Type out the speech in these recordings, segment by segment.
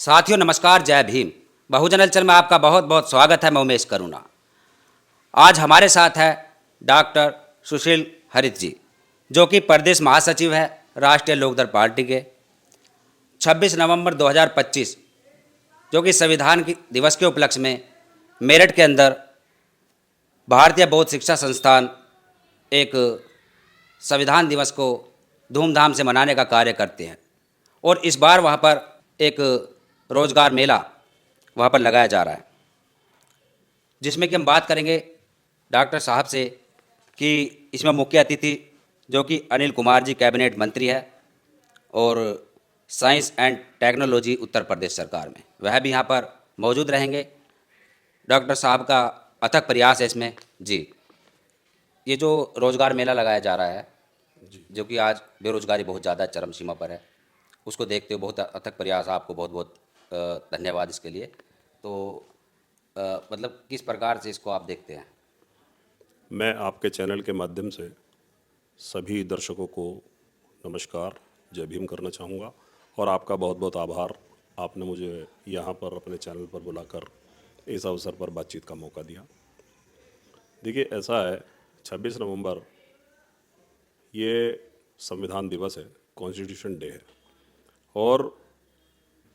साथियों नमस्कार, जय भीम। बहुजन हलचल में आपका बहुत बहुत स्वागत है। मैं उमेश करुणा। आज हमारे साथ है डॉक्टर सुशील हरित जी, जो कि प्रदेश महासचिव है राष्ट्रीय लोकदल पार्टी के। 26 नवंबर 2025 जो कि संविधान दिवस के उपलक्ष्य में मेरठ के अंदर भारतीय बौद्ध शिक्षा संस्थान एक संविधान दिवस को धूमधाम से मनाने का कार्य करते हैं और इस बार वहाँ पर एक रोजगार मेला वहाँ पर लगाया जा रहा है, जिसमें कि हम बात करेंगे डॉक्टर साहब से कि इसमें मुख्य अतिथि जो कि अनिल कुमार जी कैबिनेट मंत्री है और science and technology Uttar Pradesh सरकार में, वह भी यहाँ पर मौजूद रहेंगे। डॉक्टर साहब का अथक प्रयास है इसमें जी। ये जो रोज़गार मेला लगाया जा रहा है, जो कि आज बेरोजगारी बहुत ज़्यादा चरम सीमा पर है, उसको देखते हुए बहुत अथक प्रयास, आपको बहुत बहुत धन्यवाद इसके लिए। तो मतलब किस प्रकार से इसको आप देखते हैं? मैं आपके चैनल के माध्यम से सभी दर्शकों को नमस्कार, जय भीम करना चाहूँगा और आपका बहुत बहुत आभार, आपने मुझे यहाँ पर अपने चैनल पर बुलाकर इस अवसर पर बातचीत का मौका दिया। देखिए, ऐसा है, 26 नवंबर ये संविधान दिवस है, कॉन्स्टिट्यूशन डे है और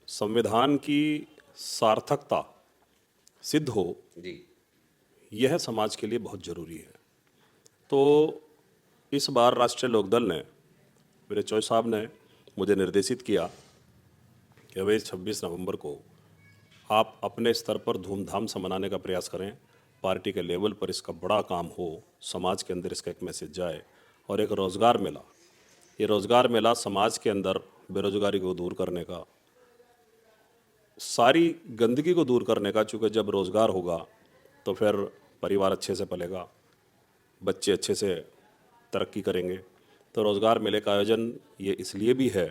संविधान की सार्थकता सिद्ध हो जी यह समाज के लिए बहुत ज़रूरी है। तो इस बार राष्ट्रीय लोकदल ने, मेरे चौधरी साहब ने मुझे निर्देशित किया कि भाई 26 नवंबर को आप अपने स्तर पर धूमधाम से मनाने का प्रयास करें, पार्टी के लेवल पर इसका बड़ा काम हो, समाज के अंदर इसका एक मैसेज जाए। और एक रोज़गार मेला, ये रोज़गार मेला समाज के अंदर बेरोजगारी को दूर करने का, सारी गंदगी को दूर करने का, चूँकि जब रोज़गार होगा तो फिर परिवार अच्छे से पलेगा, बच्चे अच्छे से तरक्की करेंगे। तो रोज़गार मेले का आयोजन ये इसलिए भी है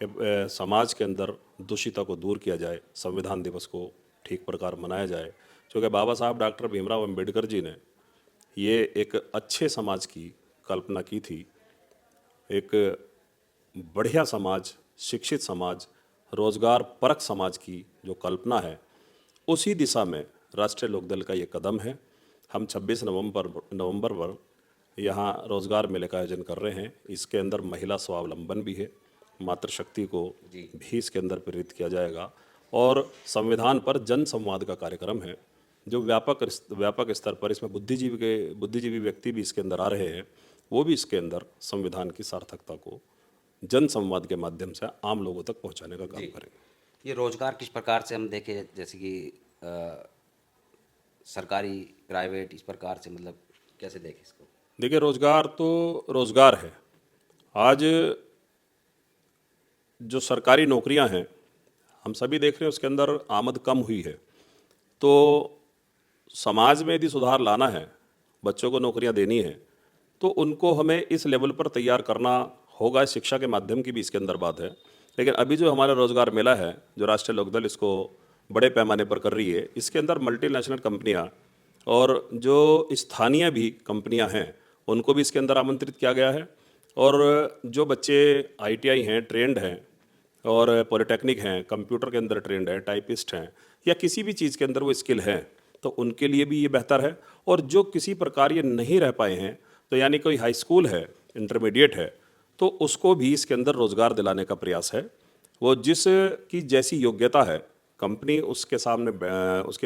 कि समाज के अंदर दूषिता को दूर किया जाए, संविधान दिवस को ठीक प्रकार मनाया जाए। क्योंकि बाबा साहब डॉक्टर भीमराव अंबेडकर जी ने ये एक अच्छे समाज की कल्पना की थी, एक बढ़िया समाज, शिक्षित समाज, रोज़गार परक समाज की जो कल्पना है, उसी दिशा में राष्ट्रीय लोकदल का ये कदम है। हम 26 नवंबर पर यहाँ रोज़गार मेले का आयोजन कर रहे हैं। इसके अंदर महिला स्वावलंबन भी है, मातृशक्ति को भी इसके अंदर प्रेरित किया जाएगा और संविधान पर जन संवाद का कार्यक्रम है जो व्यापक स्तर पर, इसमें बुद्धिजीवी व्यक्ति भी इसके अंदर आ रहे हैं, वो भी इसके अंदर संविधान की सार्थकता को जन संवाद के माध्यम से आम लोगों तक पहुंचाने का काम करेंगे। ये रोज़गार किस प्रकार से हम देखें, जैसे कि सरकारी, प्राइवेट, इस प्रकार से, मतलब कैसे देखें इसको? देखिए, रोज़गार तो रोज़गार है। आज जो सरकारी नौकरियां हैं, हम सभी देख रहे हैं, उसके अंदर आमद कम हुई है। तो समाज में यदि सुधार लाना है, बच्चों को नौकरियां देनी है, तो उनको हमें इस लेवल पर तैयार करना होगा। शिक्षा के माध्यम की भी इसके अंदर बात है। लेकिन अभी जो हमारा रोज़गार मेला है, जो राष्ट्रीय लोकदल इसको बड़े पैमाने पर कर रही है, इसके अंदर मल्टीनेशनल कंपनियां और जो स्थानीय भी कंपनियां हैं, उनको भी इसके अंदर आमंत्रित किया गया है। और जो बच्चे ITI हैं, ट्रेंड हैं, और पॉलिटेक्निक हैं, कंप्यूटर के अंदर ट्रेंड है, टाइपिस्ट हैं, या किसी भी चीज़ के अंदर वो स्किल है, तो उनके लिए भी ये बेहतर है। और जो किसी प्रकार ये नहीं रह पाए हैं, तो यानी कोई हाई स्कूल है, इंटरमीडिएट है, तो उसको भी इसके अंदर रोज़गार दिलाने का प्रयास है। वो जिस की जैसी योग्यता है, कंपनी उसके सामने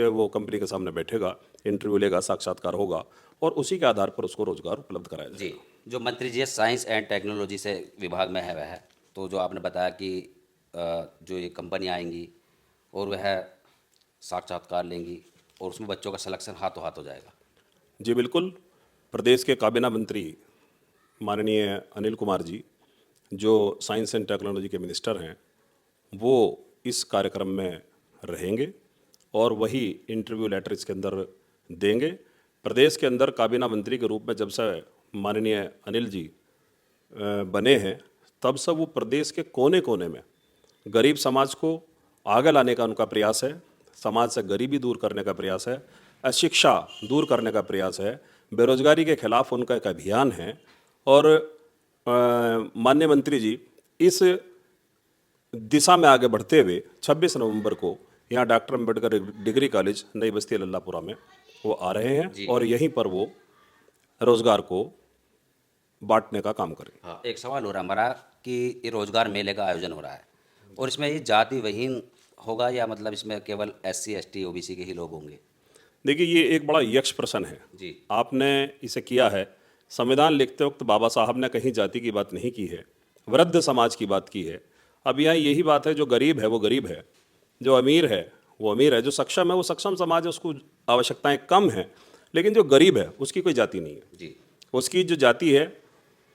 वो कंपनी के सामने बैठेगा, इंटरव्यू लेगा, साक्षात्कार होगा और उसी के आधार पर उसको रोज़गार उपलब्ध कराया जाएगा। जी, जो मंत्री जी साइंस एंड टेक्नोलॉजी से विभाग में है वह है, तो जो आपने बताया कि जो ये कंपनियाँ आएंगी और वह साक्षात्कार लेंगी और उसमें बच्चों का सिलेक्शन हाथों हाथ हो जाएगा। जी बिल्कुल। प्रदेश के काबीना मंत्री माननीय अनिल कुमार जी, जो साइंस एंड टेक्नोलॉजी के मिनिस्टर हैं, वो इस कार्यक्रम में रहेंगे और वही इंटरव्यू लेटर इसके अंदर देंगे। प्रदेश के अंदर काबीना मंत्री के रूप में जब से माननीय अनिल जी बने हैं, तब से वो प्रदेश के कोने कोने में गरीब समाज को आगे लाने का उनका प्रयास है, समाज से गरीबी दूर करने का प्रयास है, अशिक्षा दूर करने का प्रयास है, बेरोजगारी के खिलाफ उनका एक अभियान है। और माननीय मंत्री जी इस दिशा में आगे बढ़ते हुए 26 नवंबर को यहाँ डॉक्टर अम्बेडकर डिग्री कॉलेज नई बस्ती लल्लापुरा में वो आ रहे हैं और यहीं पर वो रोजगार को बांटने का काम करें। हाँ, एक सवाल हो रहा है हमारा कि ये रोजगार मेले का आयोजन हो रहा है और इसमें ये जाति विहीन होगा या मतलब इसमें केवल SC ST OBC के ही लोग होंगे? देखिए, ये एक बड़ा यक्ष प्रश्न है। जी। आपने इसे किया है। संविधान लिखते वक्त बाबा साहब ने कहीं जाति की बात नहीं की है, वृद्ध समाज की बात की है। अब यहाँ यही बात है, जो गरीब है वो गरीब है, जो अमीर है वो अमीर है, जो सक्षम है वो सक्षम समाज है, उसको आवश्यकताएं कम हैं, लेकिन जो गरीब है उसकी कोई जाति नहीं है। जी। उसकी जो जाति है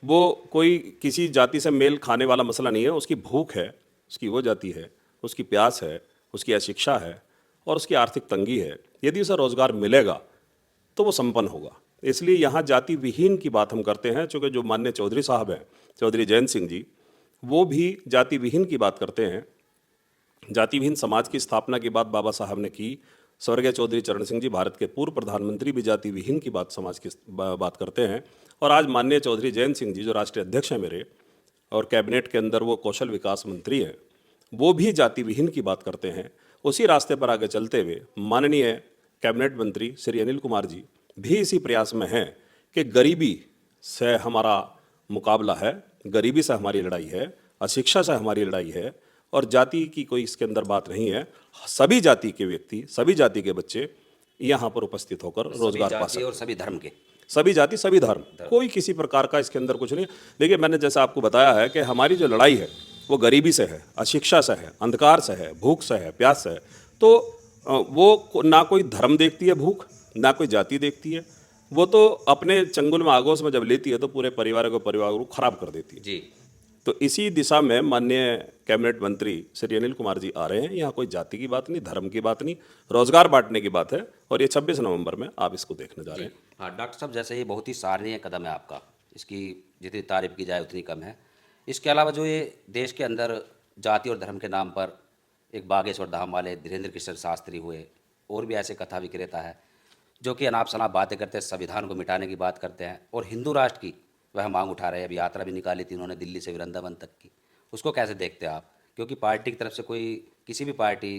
वो कोई किसी जाति से मेल खाने वाला मसला नहीं है। उसकी भूख है, उसकी वो जाति है, उसकी प्यास है, उसकी अशिक्षा है और उसकी आर्थिक तंगी है। यदि उसे रोजगार मिलेगा तो वो संपन्न होगा। इसलिए यहाँ जाति विहीन की बात हम करते हैं, चूँकि जो माननीय चौधरी साहब हैं, चौधरी जयंत सिंह जी, वो भी जाति विहीन की बात करते हैं। जाति विहीन समाज की स्थापना की बात बाबा साहब ने की। स्वर्गीय चौधरी चरण सिंह जी, भारत के पूर्व प्रधानमंत्री, भी जाति विहीन की बात समाज की बात करते हैं। और आज माननीय चौधरी जयंत सिंह जी, जो राष्ट्रीय अध्यक्ष हैं मेरे और कैबिनेट के अंदर वो कौशल विकास मंत्री हैं, वो भी जाति विहीन की बात करते हैं। उसी रास्ते पर आगे चलते हुए माननीय कैबिनेट मंत्री श्री अनिल कुमार जी भी इसी प्रयास में हैं कि गरीबी से हमारा मुकाबला है, गरीबी से हमारी लड़ाई है, अशिक्षा से हमारी लड़ाई है और जाति की कोई इसके अंदर बात नहीं है। सभी जाति के व्यक्ति, सभी जाति के बच्चे यहाँ पर उपस्थित होकर रोजगार पा सकते हैं। और सभी धर्म के, सभी जाति, सभी धर्म, कोई किसी प्रकार का इसके अंदर कुछ नहीं। देखिए, मैंने जैसा आपको बताया है कि हमारी जो लड़ाई है वो गरीबी से है, अशिक्षा से है, अंधकार से है, भूख से है, प्यास से है। तो वो ना कोई धर्म देखती है भूख, ना कोई जाति देखती है। वो तो अपने चंगुल में आगोश में जब लेती है तो पूरे परिवार को खराब कर देती है। जी। तो इसी दिशा में माननीय कैबिनेट मंत्री श्री अनिल कुमार जी आ रहे हैं। यहाँ कोई जाति की बात नहीं, धर्म की बात नहीं, रोजगार बांटने की बात है और ये 26 नवंबर में आप इसको देखने जा रहे हैं। हाँ डॉक्टर साहब, जैसे ये बहुत ही सराहनीय कदम है आपका, इसकी जितनी तारीफ की जाए उतनी कम है। इसके अलावा जो ये देश के अंदर जाति और धर्म के नाम पर एक बागेश्वर धाम वाले धीरेन्द्र कृष्ण शास्त्री हुए, और भी ऐसे कथा विक्रेता है जो कि अनाप शनाप बातें करते हैं, संविधान को मिटाने की बात करते हैं और हिंदू राष्ट्र की वह मांग उठा रहे हैं। अभी यात्रा भी निकाली थी उन्होंने दिल्ली से वृंदावन तक की। उसको कैसे देखते हैं आप? क्योंकि पार्टी की तरफ से कोई, किसी भी पार्टी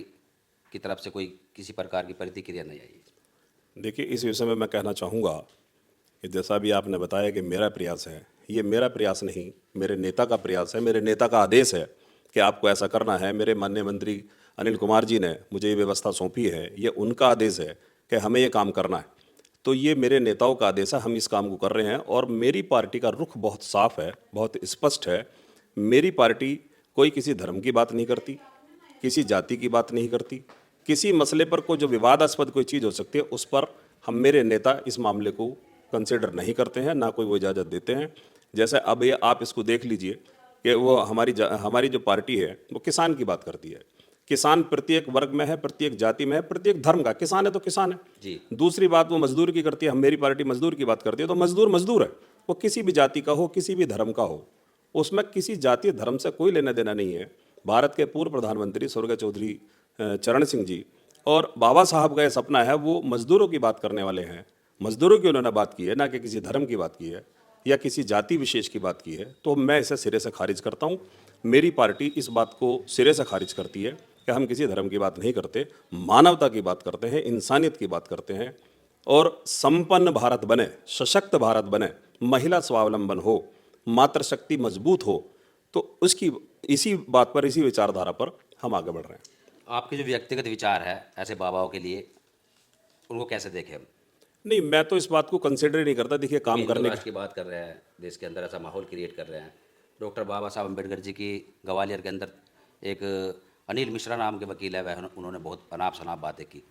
की तरफ से कोई किसी प्रकार की प्रतिक्रिया नहीं आई। देखिए, इस विषय में मैं कहना चाहूँगा कि जैसा भी आपने बताया कि मेरा प्रयास है, ये मेरा प्रयास नहीं, मेरे नेता का प्रयास है, मेरे नेता का आदेश है कि आपको ऐसा करना है। मेरे माननीय मंत्री अनिल कुमार जी ने मुझे ये व्यवस्था सौंपी है, ये उनका आदेश है कि हमें ये काम करना है। तो ये मेरे नेताओं का आदेश है, हम इस काम को कर रहे हैं और मेरी पार्टी का रुख बहुत साफ है, बहुत स्पष्ट है। मेरी पार्टी कोई किसी धर्म की बात नहीं करती, किसी जाति की बात नहीं करती। किसी मसले पर कोई जो विवादास्पद कोई चीज़ हो सकती है उस पर हम, मेरे नेता, इस मामले को कंसिडर नहीं करते हैं, ना कोई वो इजाज़त देते हैं। जैसे अब ये आप इसको देख लीजिए कि वो हमारी जो पार्टी है वो किसान की बात करती है। किसान प्रत्येक वर्ग में है, प्रत्येक जाति में है, प्रत्येक धर्म का किसान है तो किसान है जी। दूसरी बात वो मजदूर की करती है, हम, मेरी पार्टी मजदूर की बात करती है। तो मजदूर मजदूर है, वो किसी भी जाति का हो, किसी भी धर्म का हो, उसमें किसी जाति धर्म से कोई लेना देना नहीं है। भारत के पूर्व प्रधानमंत्री स्वर्गीय चौधरी चरण सिंह जी और बाबा साहब का ये सपना है, वो मजदूरों की बात करने वाले हैं। मजदूरों की उन्होंने बात की है, ना कि किसी धर्म की बात की है या किसी जाति विशेष की बात की है। तो मैं इसे सिरे से खारिज करता हूँ। मेरी पार्टी इस बात को सिरे से खारिज करती है कि हम किसी धर्म की बात नहीं करते, मानवता की बात करते हैं, इंसानियत की बात करते हैं और संपन्न भारत बने, सशक्त भारत बने, महिला स्वावलंबन हो, मातृशक्ति मजबूत हो। तो उसकी इसी बात पर, इसी विचारधारा पर हम आगे बढ़ रहे हैं। आपके जो व्यक्तिगत विचार है ऐसे बाबाओं के लिए, उनको कैसे देखें हम? नहीं, मैं तो इस बात को कंसिडर ही नहीं करता। देखिए, काम हिंदू करने राष्ट्र की बात कर रहे हैं, देश के अंदर ऐसा माहौल क्रिएट कर रहे हैं। डॉक्टर बाबा साहब अम्बेडकर जी की ग्वालियर के अंदर एक अनिल मिश्रा नाम के वकील है, वह उन्होंने बहुत अनाप शनाप बातें की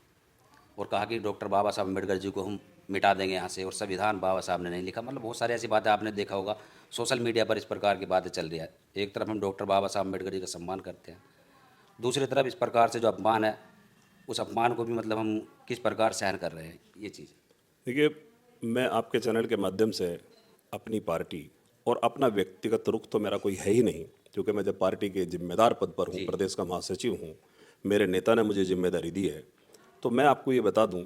और कहा कि डॉक्टर बाबा साहब अम्बेडकर जी को हम मिटा देंगे यहाँ से, और संविधान बाबा साहब ने नहीं लिखा। मतलब बहुत सारी ऐसी बातें आपने देखा होगा सोशल मीडिया पर, इस प्रकार की बातें चल रही है। एक तरफ हम डॉक्टर बाबा साहब अम्बेडकर जी का सम्मान करते हैं, दूसरी तरफ इस प्रकार से जो अपमान है, उस अपमान को भी मतलब हम किस प्रकार सहन कर रहे हैं, ये चीज़। देखिए, मैं आपके चैनल के माध्यम से अपनी पार्टी और अपना व्यक्तिगत रुख तो मेरा कोई है ही नहीं, क्योंकि मैं जब पार्टी के जिम्मेदार पद पर हूँ, प्रदेश का महासचिव हूँ, मेरे नेता ने मुझे जिम्मेदारी दी है। तो मैं आपको ये बता दूँ,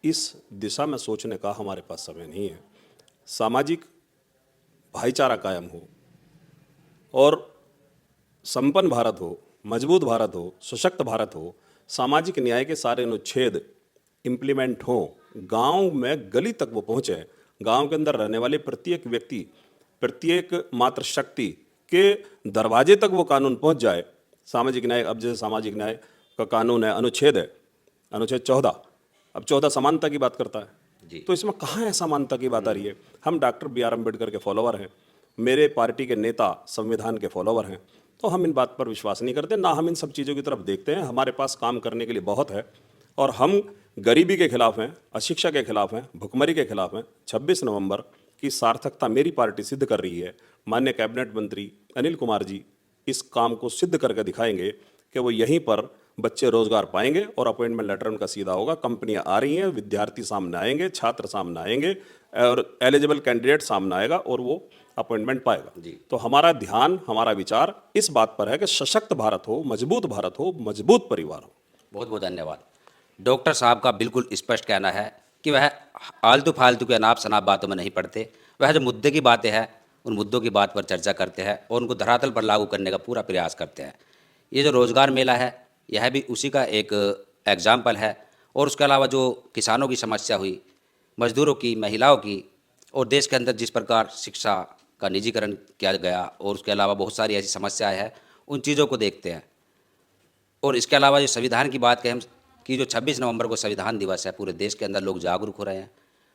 इस दिशा में सोचने का हमारे पास समय नहीं है। सामाजिक भाईचारा कायम हो और संपन्न भारत हो, मजबूत भारत हो, सशक्त भारत हो, सामाजिक न्याय के सारे अनुच्छेद इम्प्लीमेंट हो, गांव में गली तक वो पहुंचे, गांव के अंदर रहने वाले प्रत्येक व्यक्ति, प्रत्येक मातृशक्ति के दरवाजे तक वो कानून पहुंच जाए। सामाजिक न्याय, अब जैसे सामाजिक न्याय का कानून है, अनुच्छेद है, अनुच्छेद 14, अब 14 समानता की बात करता है। तो इसमें कहाँ है समानता की बात आ रही है? हम डॉक्टर बी आर अम्बेडकर के फॉलोवर हैं, मेरे पार्टी के नेता संविधान के फॉलोवर हैं, तो हम इन बात पर विश्वास नहीं करते, ना हम इन सब चीज़ों की तरफ देखते हैं। हमारे पास काम करने के लिए बहुत है और हम गरीबी के खिलाफ हैं, अशिक्षा के खिलाफ हैं, भुखमरी के खिलाफ हैं। 26 नवंबर की सार्थकता मेरी पार्टी सिद्ध कर रही है। माननीय कैबिनेट मंत्री अनिल कुमार जी इस काम को सिद्ध करके दिखाएंगे कि वो यहीं पर बच्चे रोजगार पाएंगे और अपॉइंटमेंट लेटर उनका सीधा होगा। कंपनियां आ रही हैं, विद्यार्थी सामने आएंगे, छात्र सामने आएंगे और एलिजिबल कैंडिडेट सामने आएगा और वो अपॉइंटमेंट पाएगा। तो हमारा ध्यान, हमारा विचार इस बात पर है कि सशक्त भारत हो, मजबूत भारत हो, मजबूत परिवार हो। बहुत बहुत धन्यवाद। डॉक्टर साहब का बिल्कुल स्पष्ट कहना है कि वह आलतू फालतू के अनाप शनाप बातों में नहीं पड़ते, वह जो मुद्दे की बातें हैं उन मुद्दों की बात पर चर्चा करते हैं और उनको धरातल पर लागू करने का पूरा प्रयास करते हैं। ये जो रोज़गार मेला है यह भी उसी का एक एग्जाम्पल है। और उसके अलावा जो किसानों की समस्या हुई, मजदूरों की, महिलाओं की, और देश के अंदर जिस प्रकार शिक्षा का निजीकरण किया गया और उसके अलावा बहुत सारी ऐसी समस्याएं हैं, उन चीज़ों को देखते हैं। और इसके अलावा जो संविधान की बात कहें कि जो 26 नवंबर को संविधान दिवस है, पूरे देश के अंदर लोग जागरूक हो रहे हैं,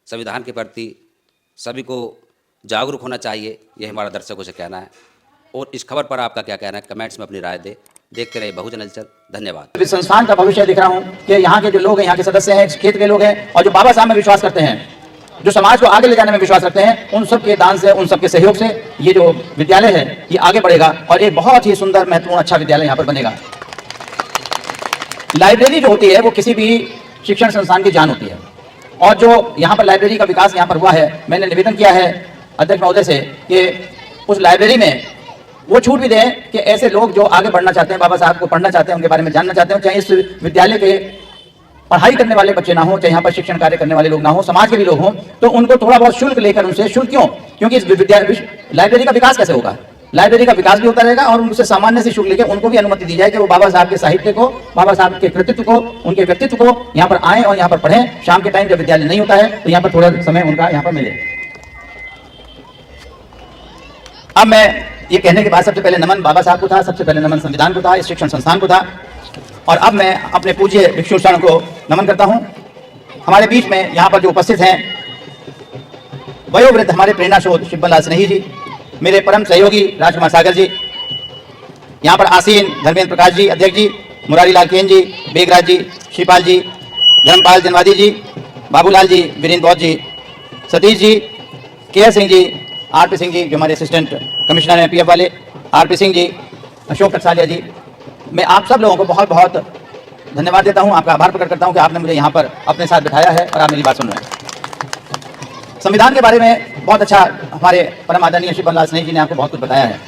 संविधान के प्रति सभी को जागरूक होना चाहिए, ये हमारा दर्शकों से कहना है। और इस खबर पर आपका क्या कहना है, कमेंट्स में अपनी राय दे। देखते रहिए बहुजन हलचल। धन्यवाद। इस संस्थान का भविष्य दिख रहा हूँ कि यहाँ के जो लोग हैं, यहाँ के सदस्य हैं, इस क्षेत्र के लोग हैं और जो बाबा साहब में विश्वास करते हैं, जो समाज को आगे ले जाने में विश्वास रखते हैं, उन सब के दान से, उन सब के सहयोग से ये जो विद्यालय है ये आगे बढ़ेगा और एक बहुत ही सुंदर, महत्वपूर्ण, अच्छा विद्यालय यहाँ पर बनेगा। लाइब्रेरी जो होती है वो किसी भी शिक्षण संस्थान की जान होती है और जो यहाँ पर लाइब्रेरी का विकास यहाँ पर हुआ है, मैंने निवेदन किया है अध्यक्ष महोदय से कि उस लाइब्रेरी में वो छूट भी दें कि ऐसे लोग जो आगे बढ़ना चाहते हैं, बाबा साहब को पढ़ना चाहते हैं, उनके बारे में जानना चाहते हैं, चाहे इस विद्यालय के पढ़ाई करने वाले बच्चे ना हो, चाहे यहाँ पर शिक्षण कार्य करने वाले लोग ना हो, समाज के भी लोग हों, तो उनको थोड़ा बहुत शुल्क लेकर उनसे, शुल्क क्यों? क्योंकि इस लाइब्रेरी का विकास कैसे होगा? लाइब्रेरी का विकास भी होता रहेगा और उनसे सामान्य से शुल्क लेकर उनको भी अनुमति दी जाए कि वो बाबा साहब के साहित्य को, बाबा साहब के कृतित्व को, उनके व्यक्तित्व को यहाँ पर आए और यहाँ पर पढ़ें। शाम के टाइम जब विद्यालय नहीं होता है तो यहाँ पर थोड़ा समय उनका यहाँ पर मिले। अब मैं ये कहने के बाद सबसे पहले नमन बाबा साहब को था, सबसे पहले नमन संविधान को था, इस शिक्षण संस्थान को था और अब मैं अपने पूज्य भिक्षु शरण को नमन करता हूँ। हमारे बीच में यहाँ पर जो उपस्थित हैं वयोवृद्ध हमारे प्रेरणा स्रोत शिवबल लाल स्नेही जी, मेरे परम सहयोगी राजकुमार सागर जी, यहाँ पर आसीन धर्मेंद्र प्रकाश जी अध्यक्ष जी, मुरारी लाल केन जी, बेगराज जी, शिवपाल जी, धर्मपाल जनवादी जी, बाबूलाल जी, वीरेंद्र बौद्ध जी, सतीश जी, के सिंह जी, आरपी सिंह जी जो हमारे असिस्टेंट कमिश्नर हैं पीएफ वाले, आरपी सिंह जी, अशोक टकसालिया जी, मैं आप सब लोगों को बहुत बहुत धन्यवाद देता हूं, आपका आभार प्रकट करता हूं कि आपने मुझे यहाँ पर अपने साथ बिठाया है और आप मेरी बात सुन रहे हैं। संविधान के बारे में बहुत अच्छा हमारे परम आदरणीय शिवबल लाल स्नेही जी ने आपको बहुत कुछ बताया है।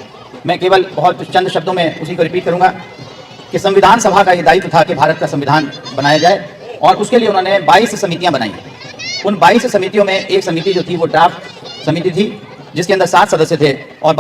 मैं केवल बहुत चंद शब्दों में उसी को रिपीट करूंगा कि संविधान सभा का ये दायित्व था कि भारत का संविधान बनाया जाए और उसके लिए उन्होंने 22 समितियां बनाई। उन 22 समितियों में एक समिति जो थी वो ड्राफ्ट समिति थी जिसके अंदर 7 सदस्य थे और